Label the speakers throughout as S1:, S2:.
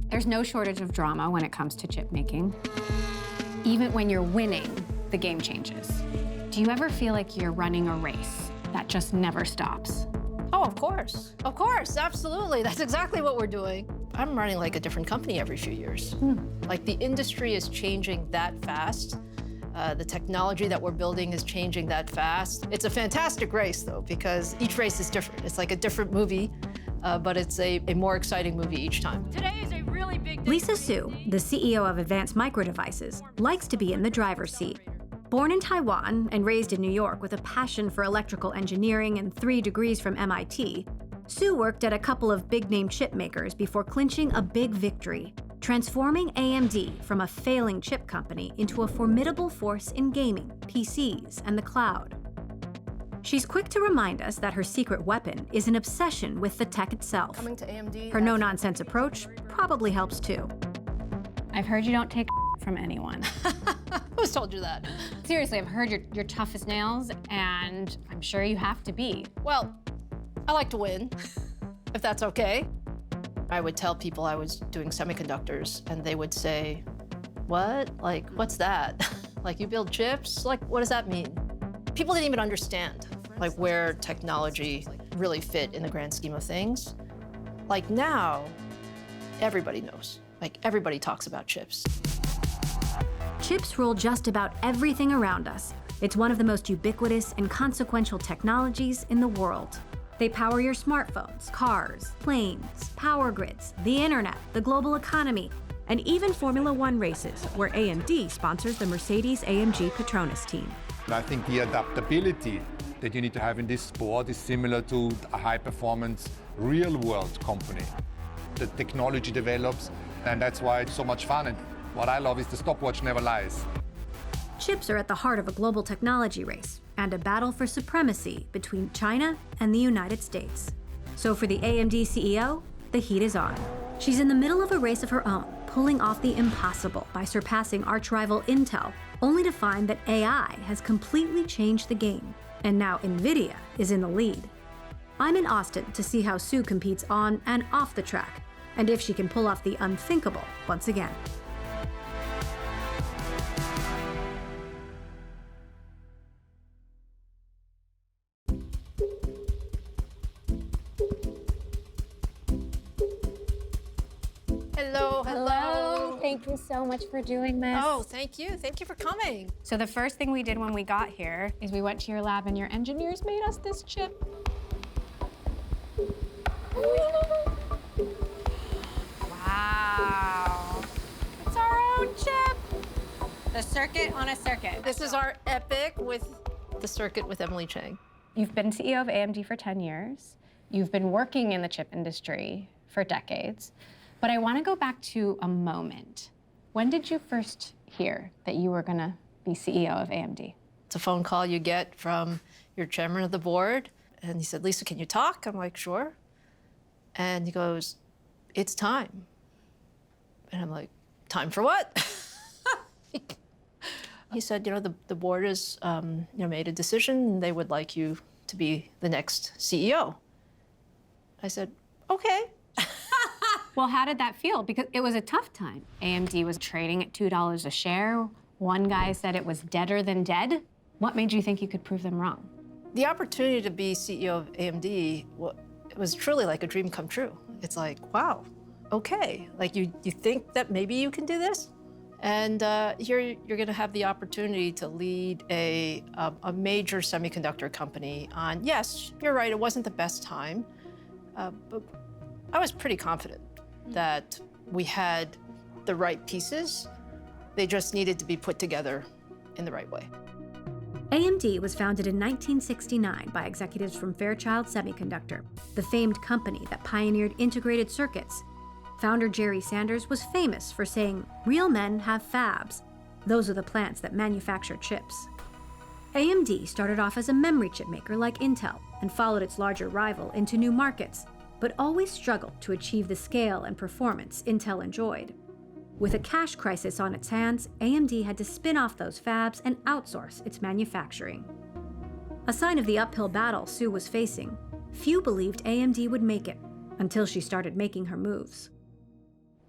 S1: There's no shortage of drama when it comes to chip making. Even when you're winning, the game changes. Do you ever feel like you're running a race that just never stops?
S2: Oh, of course. Of course, absolutely. That's exactly what we're doing. I'm running like a different company every few years. Like the industry is changing that fast. The technology that we're building is changing that fast. It's a fantastic race though, because each race is different. It's like a different movie, but it's a more exciting movie each time.
S3: Today is a really big day.
S4: Lisa Su, the CEO of Advanced Micro Devices, likes to be in the driver's seat. Born in Taiwan and raised in New York with a passion for electrical engineering and 3 degrees from MIT, Su worked at a couple of big-name chip makers before clinching a big victory, transforming AMD from a failing chip company into a formidable force in gaming, PCs, and the cloud. She's quick to remind us that her secret weapon is an obsession with the tech itself.
S2: Coming to AMD.
S4: Her no-nonsense approach probably helps too.
S1: I've heard you don't take from anyone.
S2: Who's told you that?
S1: Seriously, I've heard you're tough as nails, and I'm sure you have to be.
S2: Well, I like to win, if that's okay. I would tell people I was doing semiconductors, and they would say, what? Like, what's that? Like, you build chips? Like, what does that mean? People didn't even understand, like, where technology really fit in the grand scheme of things. Like, now, everybody knows. Like, everybody talks about chips.
S4: Chips rule just about everything around us. It's one of the most ubiquitous and consequential technologies in the world. They power your smartphones, cars, planes, power grids, the internet, the global economy, and even Formula One races, where AMD sponsors the Mercedes-AMG Petronas team.
S5: I think the adaptability that you need to have in this sport is similar to a high-performance, real-world company. The technology develops, and that's why it's so much fun. And what I love is the stopwatch never lies.
S4: Chips are at the heart of a global technology race and a battle for supremacy between China and the United States. So for the AMD CEO, the heat is on. She's in the middle of a race of her own, pulling off the impossible by surpassing arch-rival Intel, only to find that AI has completely changed the game, and now Nvidia is in the lead. I'm in Austin to see how Su competes on and off the track, and if she can pull off the unthinkable once again.
S2: Hello, hello.
S1: Thank you so much for doing this.
S2: Oh, thank you. Thank you for coming.
S1: So the first thing we did when we got here is we went to your lab and your engineers made us this chip. Wow. It's our own chip. The circuit on a circuit.
S2: This is our epic with the circuit with Emily Chang.
S1: You've been CEO of AMD for 10 years. You've been working in the chip industry for decades. But I want to go back to a moment. When did you first hear that you were going to be CEO of AMD?
S2: It's a phone call you get from your chairman of the board. And he said, Lisa, can you talk? I'm like, sure. And he goes, it's time. And I'm like, time for what? He said, the board has made a decision and they would like you to be the next CEO. I said, okay.
S1: Well, how did that feel? Because it was a tough time. AMD was trading at $2 a share. One guy said it was deader than dead. What made you think you could prove them wrong?
S2: The opportunity to be CEO of AMD, it was truly like a dream come true. It's like, wow, okay. Like you think that maybe you can do this? And here you're gonna have the opportunity to lead a major semiconductor company on, yes, you're right, it wasn't the best time, but I was pretty confident that we had the right pieces. They just needed to be put together in the right way.
S4: AMD was founded in 1969 by executives from Fairchild Semiconductor, the famed company that pioneered integrated circuits. Founder Jerry Sanders was famous for saying, "Real men have fabs. Those are the plants that manufacture chips." AMD started off as a memory chip maker like Intel and followed its larger rival into new markets, but always struggled to achieve the scale and performance Intel enjoyed. With a cash crisis on its hands, AMD had to spin off those fabs and outsource its manufacturing. A sign of the uphill battle Su was facing, few believed AMD would make it until she started making her moves.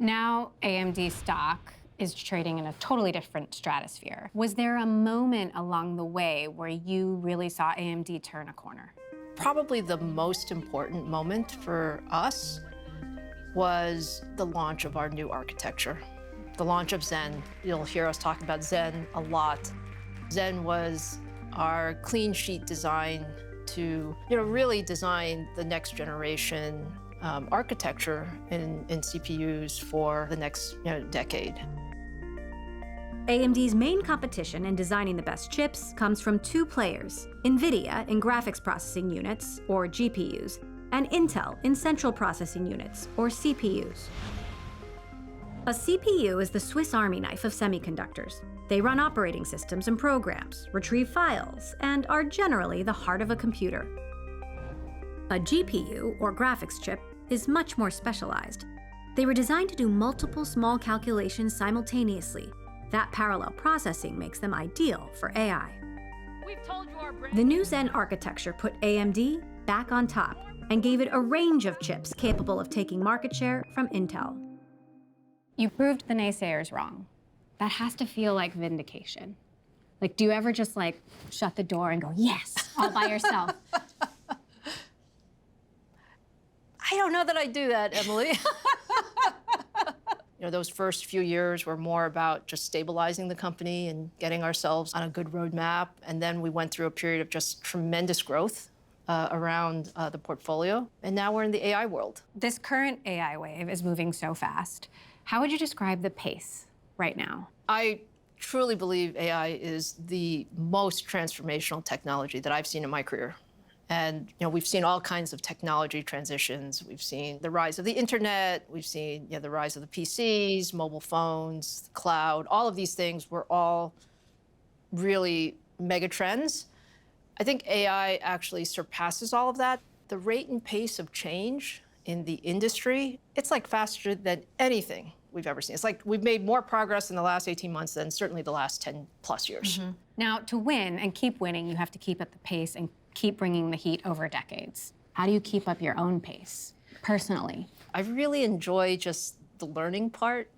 S1: Now AMD stock is trading in a totally different stratosphere. Was there a moment along the way where you really saw AMD turn a corner?
S2: Probably the most important moment for us was the launch of our new architecture, the launch of Zen. You'll hear us talk about Zen a lot. Zen was our clean sheet design to really design the next generation architecture in CPUs for the next decade.
S4: AMD's main competition in designing the best chips comes from two players, Nvidia in graphics processing units, or GPUs, and Intel in central processing units, or CPUs. A CPU is the Swiss Army knife of semiconductors. They run operating systems and programs, retrieve files, and are generally the heart of a computer. A GPU, or graphics chip, is much more specialized. They were designed to do multiple small calculations simultaneously. That parallel processing makes them ideal for AI. The new Zen architecture put AMD back on top and gave it a range of chips capable of taking market share from Intel.
S1: You proved the naysayers wrong. That has to feel like vindication. Like, do you ever just shut the door and go, yes, all by yourself?
S2: I don't know that I do that, Emily. Those first few years were more about just stabilizing the company and getting ourselves on a good roadmap. And then we went through a period of just tremendous growth around the portfolio. And now we're in the AI world.
S1: This current AI wave is moving so fast. How would you describe the pace right now?
S2: I truly believe AI is the most transformational technology that I've seen in my career. And we've seen all kinds of technology transitions. We've seen the rise of the internet. We've seen the rise of the PCs, mobile phones, the cloud. All of these things were all really mega trends. I think AI actually surpasses all of that. The rate and pace of change in the industry, it's faster than anything we've ever seen. It's we've made more progress in the last 18 months than certainly the last 10 plus years.
S1: Mm-hmm. Now, to win and keep winning, you have to keep at the pace and keep bringing the heat over decades. How do you keep up your own pace, personally?
S2: I really enjoy just the learning part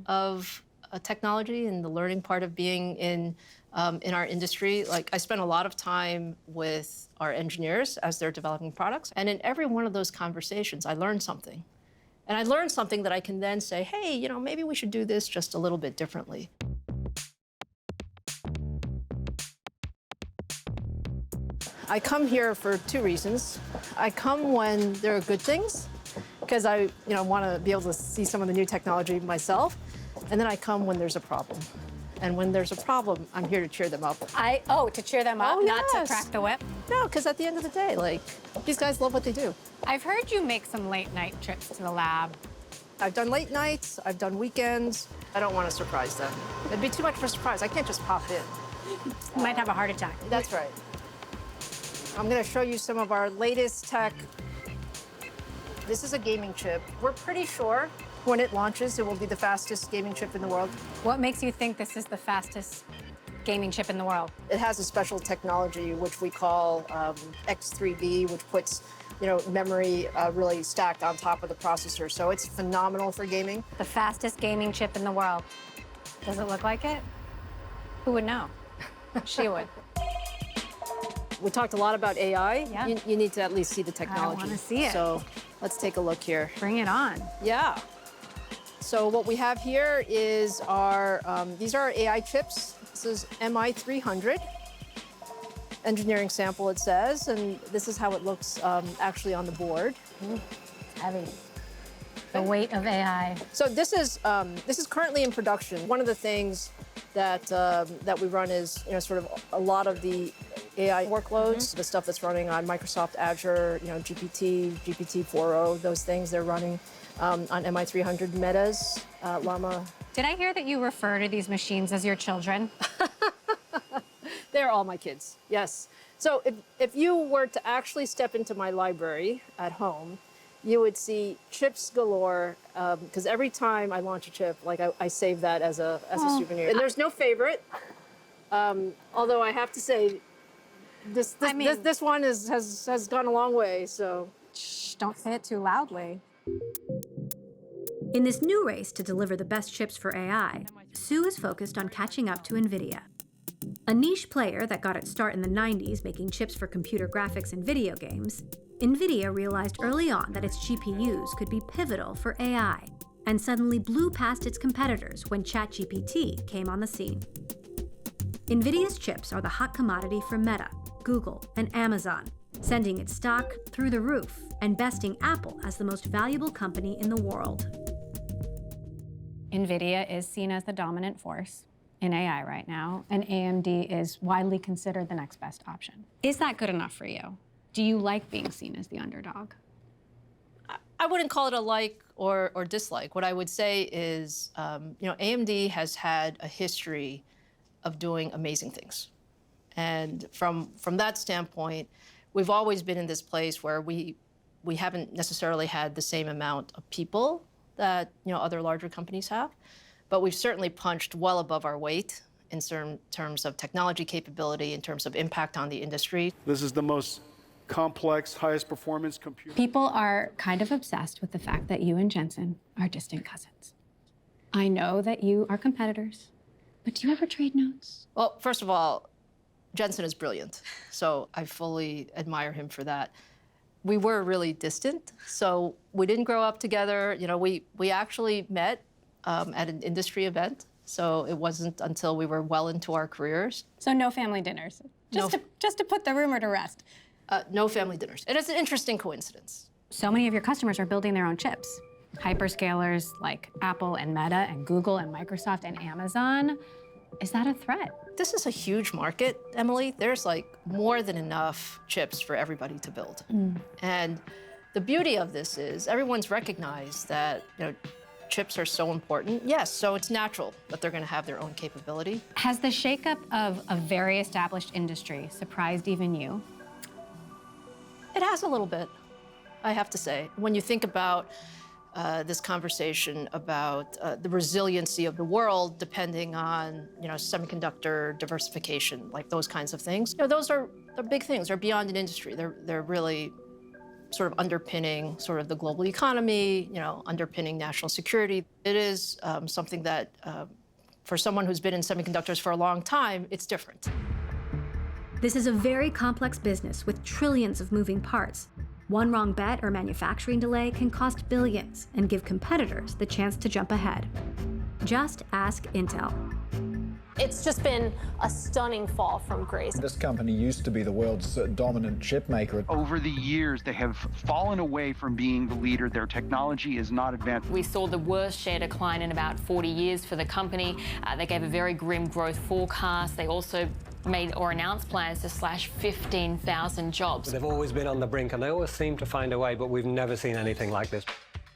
S2: of a technology and the learning part of being in our industry. I spend a lot of time with our engineers as they're developing products. And in every one of those conversations, I learn something. And I learn something that I can then say, hey, maybe we should do this just a little bit differently. I come here for two reasons. I come when there are good things, because I want to be able to see some of the new technology myself. And then I come when there's a problem. And when there's a problem, I'm here to cheer them up.
S1: To cheer them up, not to crack the whip?
S2: No, because at the end of the day, these guys love what they do.
S1: I've heard you make some late night trips to the lab.
S2: I've done late nights, I've done weekends. I don't want to surprise them. It'd be too much of a surprise. I can't just pop in.
S1: You might have a heart attack.
S2: That's right. I'm going to show you some of our latest tech. This is a gaming chip. We're pretty sure when it launches, it will be the fastest gaming chip in the world.
S1: What makes you think this is the fastest gaming chip in the world?
S2: It has a special technology, which we call X3B, which puts memory really stacked on top of the processor. So it's phenomenal for gaming.
S1: The fastest gaming chip in the world. Does it look like it? Who would know? She would.
S2: We talked a lot about AI.
S1: Yeah.
S2: You need to at least see the technology.
S1: I want to see it.
S2: So let's take a look here.
S1: Bring it on.
S2: Yeah. So what we have here is these are our AI chips. This is MI300. Engineering sample, it says, and this is how it looks actually on the board.
S1: It's heavy. The weight of AI.
S2: So this is currently in production. One of the things that we run is sort of a lot of the AI workloads, the stuff that's running on Microsoft Azure, GPT, GPT-4o, those things they're running on MI300 Metas, Llama.
S1: Did I hear that you refer to these machines as your children?
S2: They're all my kids, yes. So if you were to actually step into my library at home, you would see chips galore, because every time I launch a chip, I save that as a souvenir. And there's no favorite, although I have to say, this one has gone a long way, so.
S1: Shh, don't say it too loudly.
S4: In this new race to deliver the best chips for AI, Su is focused on catching up to Nvidia. A niche player that got its start in the 90s making chips for computer graphics and video games, Nvidia realized early on that its GPUs could be pivotal for AI, and suddenly blew past its competitors when ChatGPT came on the scene. Nvidia's chips are the hot commodity for Meta, Google, and Amazon, sending its stock through the roof and besting Apple as the most valuable company in the world.
S1: Nvidia is seen as the dominant force in AI right now, and AMD is widely considered the next best option. Is that good enough for you? Do you like being seen as the underdog?
S2: I wouldn't call it a like or dislike. What I would say is, AMD has had a history of doing amazing things. And from that standpoint, we've always been in this place where we haven't necessarily had the same amount of people that other larger companies have, but we've certainly punched well above our weight in terms of technology capability, in terms of impact on the industry.
S3: This is the most complex, highest performance computer.
S1: People are kind of obsessed with the fact that you and Jensen are distant cousins. I know that you are competitors, but do you ever trade notes?
S2: Well, first of all, Jensen is brilliant, so I fully admire him for that. We were really distant, so we didn't grow up together. We actually met at an industry event, so it wasn't until we were well into our careers.
S1: So no family dinners, just to put the rumor to rest.
S2: No family dinners. And it's an interesting coincidence.
S1: So many of your customers are building their own chips. Hyperscalers like Apple and Meta and Google and Microsoft and Amazon. Is that a threat?
S2: This is a huge market, Emily. There's more than enough chips for everybody to build. And the beauty of this is everyone's recognized that chips are so important. Yes, so it's natural that they're going to have their own capability.
S1: Has the shakeup of a very established industry surprised even you?
S2: It has a little bit, I have to say. When you think about this conversation about the resiliency of the world depending on semiconductor diversification, like those kinds of things, those are big things. They're beyond an industry. They're really sort of underpinning sort of the global economy, underpinning national security. It is something that, for someone who's been in semiconductors for a long time, it's different.
S4: This is a very complex business with trillions of moving parts. One wrong bet or manufacturing delay can cost billions and give competitors the chance to jump ahead. Just ask Intel.
S6: It's just been a stunning fall from grace.
S7: This company used to be the world's dominant chip maker.
S8: Over the years, they have fallen away from being the leader. Their technology is not advanced.
S9: We saw the worst share decline in about 40 years for the company. They gave a very grim growth forecast. They also made or announced plans to slash 15,000 jobs.
S10: They've always been on the brink, and they always seem to find a way, but we've never seen anything like this.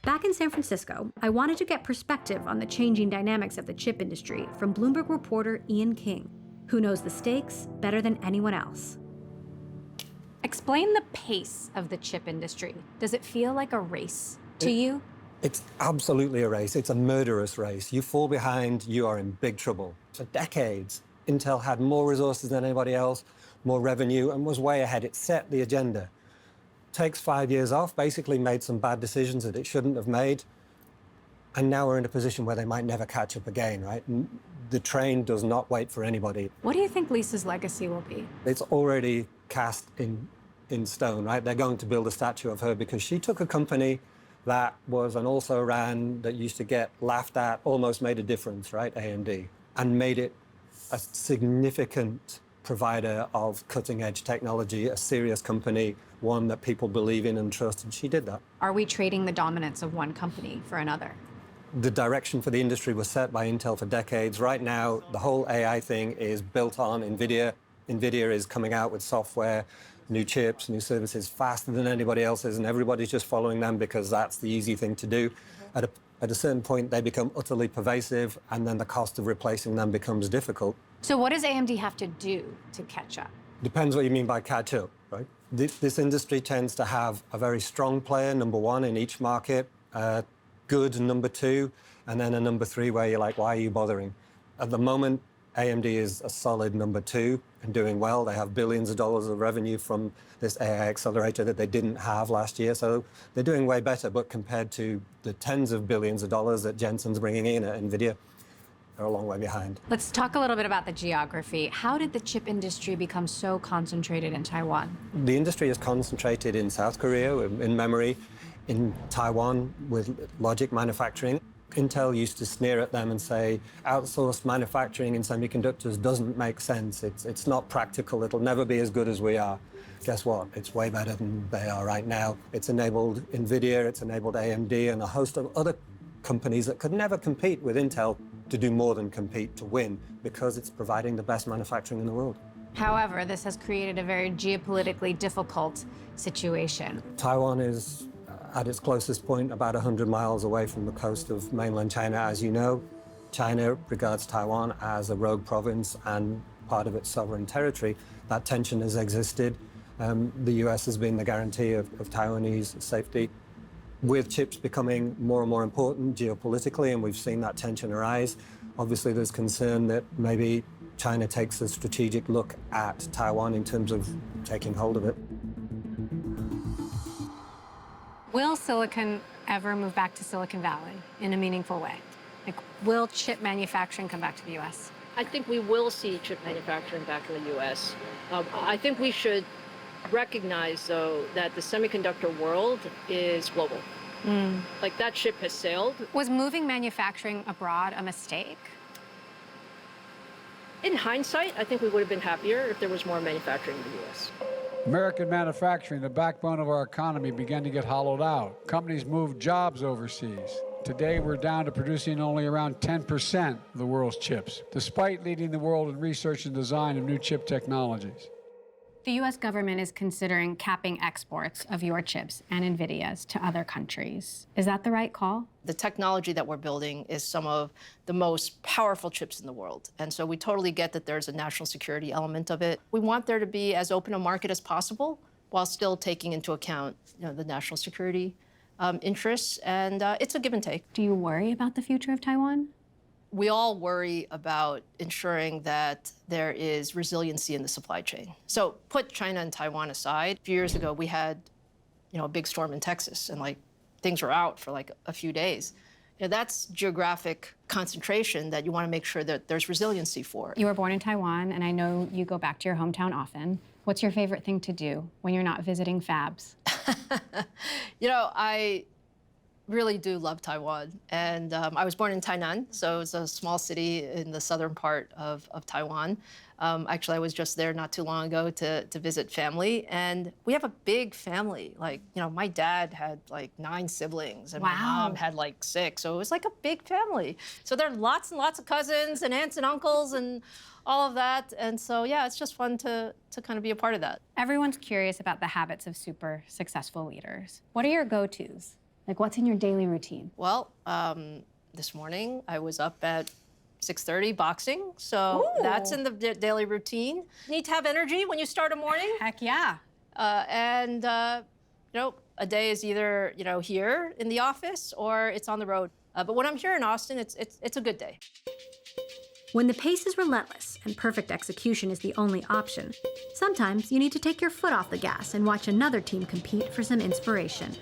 S4: Back in San Francisco, I wanted to get perspective on the changing dynamics of the chip industry from Bloomberg reporter Ian King, who knows the stakes better than anyone else.
S1: Explain the pace of the chip industry. Does it feel like a race to you?
S10: It's absolutely a race. It's a murderous race. You fall behind, you are in big trouble. For decades, Intel had more resources than anybody else, more revenue, and was way ahead. It set the agenda. Takes 5 years off, basically made some bad decisions that it shouldn't have made, and now we're in a position where they might never catch up again, right? The train does not wait for anybody.
S1: What do you think Lisa's legacy will be?
S10: It's already cast in stone, right? They're going to build a statue of her because she took a company that was an also-ran that used to get laughed at, almost made a difference, right, AMD, and made it a significant provider of cutting-edge technology, a serious company, one that people believe in and trust, and she did that.
S1: Are we trading the dominance of one company for another?
S10: The direction for the industry was set by Intel for decades. Right now, the whole AI thing is built on Nvidia. Nvidia is coming out with software, new chips, new services faster than anybody else is, and everybody's just following them because that's the easy thing to do. At a certain point, they become utterly pervasive, and then the cost of replacing them becomes difficult.
S1: So what does AMD have to do to catch up?
S10: Depends what you mean by catch up, right? This industry tends to have a very strong player, number one in each market, good number two, and then a number three where you're like, why are you bothering? At the moment, AMD is a solid number two. and doing well. They have billions of dollars of revenue from this AI accelerator that they didn't have last year. So they're doing way better, but compared to the tens of billions of dollars that Jensen's bringing in at Nvidia, they're a long way behind.
S4: Let's talk a little bit about the geography. How did the chip industry become so concentrated in Taiwan?
S10: The industry is concentrated in South Korea, in memory, in Taiwan with logic manufacturing. Intel used to sneer at them and say, outsourced manufacturing in semiconductors doesn't make sense. It's not practical. It'll never be as good as we are. Guess what? It's way better than they are right now. It's enabled Nvidia, it's enabled AMD, and a host of other companies that could never compete with Intel to do more than compete, to win, because it's providing the best manufacturing in the world.
S4: However, this has created a very geopolitically difficult situation.
S10: Taiwan is at its closest point about 100 miles away from the coast of mainland China. As you know, China regards Taiwan as a rogue province and part of its sovereign territory. That tension has existed. The US has been the guarantee of Taiwanese safety. With chips becoming more and more important geopolitically, and we've seen that tension arise, obviously there's concern that maybe China takes a strategic look at Taiwan in terms of taking hold of it.
S1: Will silicon ever move back to Silicon Valley in a meaningful way? Like, will chip manufacturing come back to the US?
S2: I think we will see chip manufacturing back in the U.S. I think we should recognize, though, that the semiconductor world is global. Like, that ship has sailed.
S1: Was moving manufacturing abroad a mistake?
S2: In hindsight, I think we would have been happier if there was more manufacturing in the U.S.
S11: American manufacturing, the backbone of our economy, began to get hollowed out. Companies moved jobs overseas. Today, we're down to producing only around 10% of the world's chips, despite leading the world in research and design of new chip technologies.
S1: The US government is considering capping exports of your chips and Nvidia's to other countries. Is that the right call?
S2: The technology that we're building is some of the most powerful chips in the world. And so we totally get that there's a national security element of it. We want there to be as open a market as possible while still taking into account, the national security interests. And it's a give and take.
S1: Do you worry about the future of Taiwan?
S2: We all worry about ensuring that there is resiliency in the supply chain. So put China and Taiwan aside. A few years ago, we had, a big storm in Texas, and things were out for a few days. That's geographic concentration that you want to make sure that there's resiliency for.
S1: You were born in Taiwan, and I know you go back to your hometown often. What's your favorite thing to do when you're not visiting fabs?
S2: I really do love Taiwan. And I was born in Tainan, so it's a small city in the southern part of Taiwan. Actually, I was just there not too long ago to visit family. And we have a big family. My dad had 9 siblings, and my mom had 6. So it was a big family. So there are lots and lots of cousins and aunts and uncles and all of that. And so, yeah, it's just fun to kind of be a part of that.
S1: Everyone's curious about the habits of super successful leaders. What are your go-tos? What's in your daily routine?
S2: Well, this morning I was up at 6:30 boxing, so that's in the daily routine. Need to have energy when you start a morning.
S1: Heck yeah.
S2: A day is either here in the office or it's on the road. But when I'm here in Austin, it's a good day.
S4: When the pace is relentless and perfect execution is the only option, sometimes you need to take your foot off the gas and watch another team compete for some inspiration.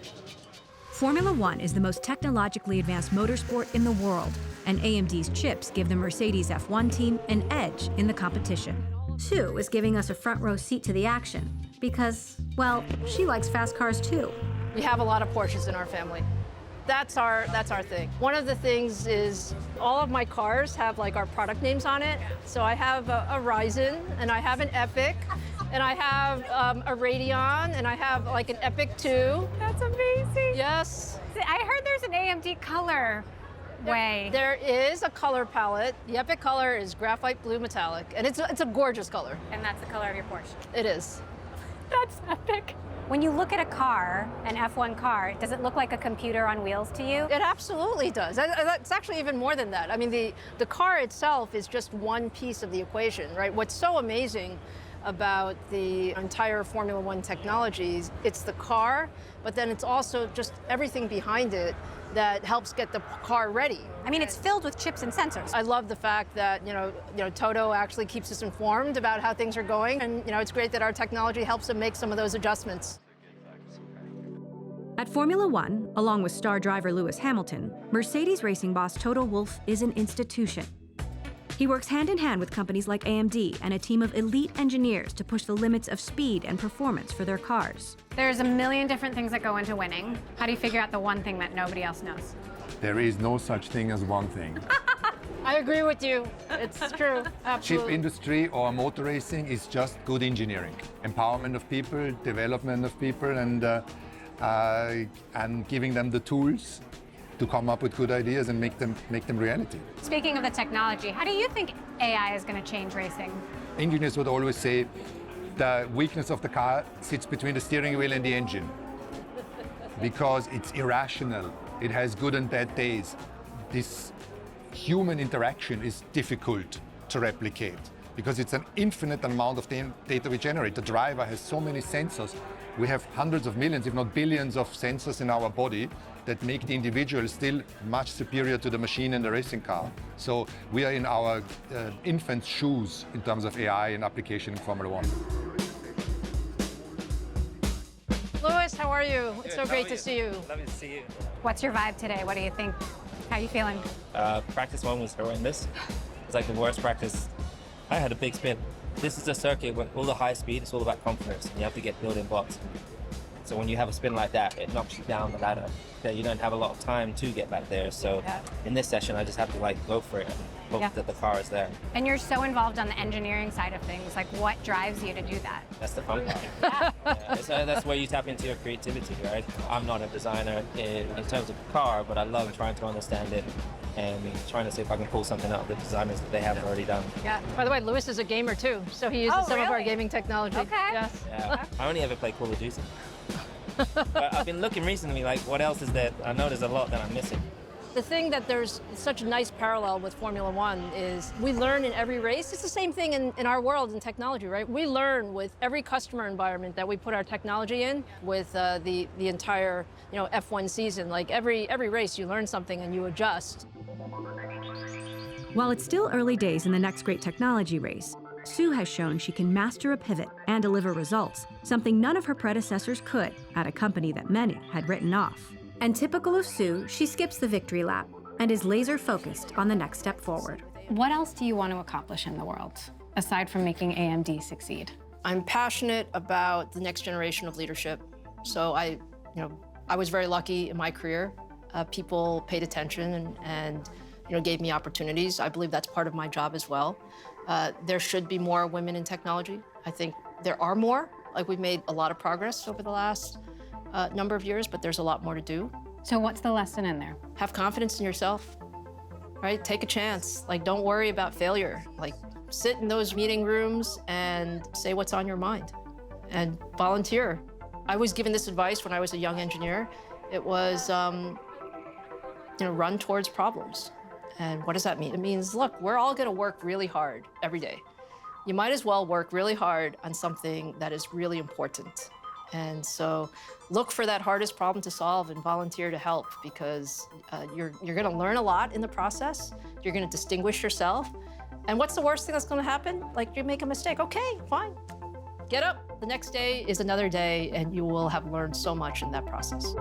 S4: Formula One is the most technologically advanced motorsport in the world, and AMD's chips give the Mercedes F1 team an edge in the competition. Sue is giving us a front row seat to the action because, well, she likes fast cars too.
S2: We have a lot of Porsches in our family. That's our thing. One of the things is all of my cars have our product names on it. So I have a Ryzen, and I have an Epic, and I have a Radeon, and I have an Epic 2.
S1: That's amazing.
S2: Yes.
S1: I heard there's an AMD color way.
S2: There is a color palette. The Epic color is graphite blue metallic, and it's a gorgeous color.
S1: And that's the color of your Porsche.
S2: It is.
S1: That's epic. When you look at a car, an F1 car, does it look like a computer on wheels to you?
S2: It absolutely does. It's actually even more than that. I mean, the car itself is just one piece of the equation, right? What's so amazing about the entire Formula One technologies, it's the car, but then it's also just everything behind it that helps get the car ready.
S4: I mean, it's filled with chips and sensors.
S2: I love the fact that, Toto actually keeps us informed about how things are going. And, it's great that our technology helps them make some of those adjustments.
S4: At Formula One, along with star driver Lewis Hamilton, Mercedes racing boss Toto Wolff is an institution. He works hand in hand with companies like AMD and a team of elite engineers to push the limits of speed and performance for their cars.
S1: There's a million different things that go into winning. How do you figure out the one thing that nobody else knows?
S5: There is no such thing as one thing.
S2: I agree with you. It's true. Absolutely.
S5: Chip industry or motor racing is just good engineering. Empowerment of people, development of people, and giving them the tools to come up with good ideas and make them reality.
S1: Speaking of the technology, how do you think AI is going to change racing?
S5: Engineers would always say the weakness of the car sits between the steering wheel and the engine because it's irrational. It has good and bad days. This human interaction is difficult to replicate because it's an infinite amount of data we generate. The driver has so many sensors. We have hundreds of millions, if not billions, of sensors in our body that make the individual still much superior to the machine and the racing car. So we are in our infant's shoes in terms of AI and application in Formula One.
S2: Lewis, how are you? It's so great to see you.
S12: Lovely to see you.
S1: What's your vibe today? What do you think? How are you feeling?
S12: Practice one was horrendous. It's like the worst practice. I had a big spin. This is a circuit with all the high speed. It's all about confidence. And you have to get building blocks. So when you have a spin like that, it knocks you down the ladder. You don't have a lot of time to get back there. So in this session, I just have to go for it and hope that the car is there.
S1: And you're so involved on the engineering side of things. Like, what drives you to do that?
S12: That's the fun part. So that's where you tap into your creativity, right? I'm not a designer in terms of the car, but I love trying to understand it and trying to see if I can pull something out of the designers that they have already done.
S2: Yeah. By the way, Lewis is a gamer too, so he uses some of our gaming technology.
S1: Okay.
S2: Yes.
S12: Yeah. I only ever play Call of Duty. But I've been looking recently, like, what else is there? I know there's a lot that I'm missing.
S2: The thing that there's such a nice parallel with Formula One is we learn in every race. It's the same thing in our world in technology, right? We learn with every customer environment that we put our technology in, with the entire F1 season. Like every race, you learn something and you adjust.
S4: While it's still early days in the next great technology race, Su has shown she can master a pivot and deliver results, something none of her predecessors could at a company that many had written off. And typical of Su, she skips the victory lap and is laser-focused on the next step forward.
S1: What else do you want to accomplish in the world, aside from making AMD succeed?
S2: I'm passionate about the next generation of leadership. So I was very lucky in my career. People paid attention and gave me opportunities. I believe that's part of my job as well. There should be more women in technology. I think there are more. Like, we've made a lot of progress over the last number of years, but there's a lot more to do.
S1: So what's the lesson in there?
S2: Have confidence in yourself, right? Take a chance. Like, don't worry about failure. Like, sit in those meeting rooms and say what's on your mind and volunteer. I was given this advice when I was a young engineer. It was, run towards problems. And what does that mean? It means, look, we're all gonna work really hard every day. You might as well work really hard on something that is really important. And so look for that hardest problem to solve and volunteer to help, because you're gonna learn a lot in the process. You're gonna distinguish yourself. And what's the worst thing that's gonna happen? Like, you make a mistake, okay, fine. Get up, the next day is another day, and you will have learned so much in that process.